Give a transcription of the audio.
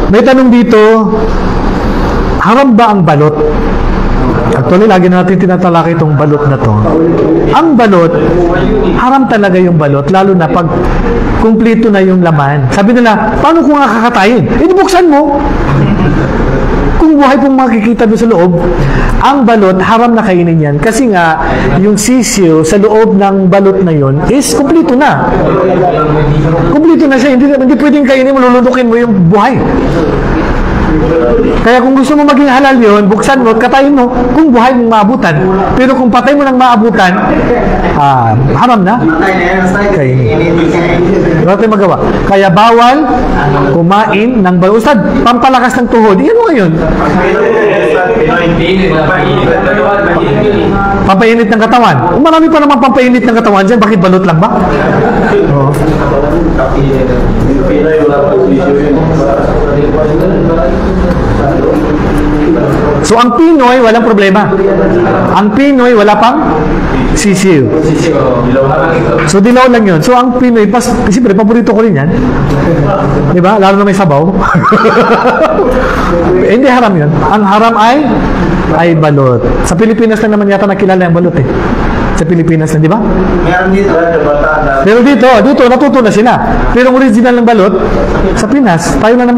May tanong dito, haram ba ang balot? Actually, lagi natin tinatalakay itong balot na to. Ang balot, haram talaga yung balot, lalo na pag kumpleto na yung laman. Sabi nila, paano kung kakatayin? Buksan mo. Kung buhay pong makikita doon sa loob, ang balot, haram na kainin yan. Kasi nga, yung sisiyo sa loob ng balot na yon is kumpleto na. Kumpleto na siya. Hindi pwedeng kainin mo, lulunukin mo yung buhay. Kaya kung gusto mo maging halal yun, buksan mo, katayin mo, kung buhay mong maabutan. Pero kung patay mo ng maabutan, haram na. Kainin. Wala tayong magawa. Kaya bawal kumain ng balot. Ustad, pampalakas ng tuhod. Yan mo ngayon. Pampainit ng katawan. Marami pa naman pampainit ng katawan dyan. Bakit balot lang ba? Oh. So, ang Pinoy, walang problema. Ang Pinoy, wala pang sisiw. So, dilaw lang yun. So, ang Pinoy, siyempre, paborito ko rin yan. Diba? Lalo na may sabaw. Hindi haram yun. Ang haram ay balot. Sa Pilipinas lang naman yata nakilala yung balot eh. Sa Pilipinas lang, di ba? Pero dito, natuto na sila. Pero original ng balot, sa Pinas, tayo na naman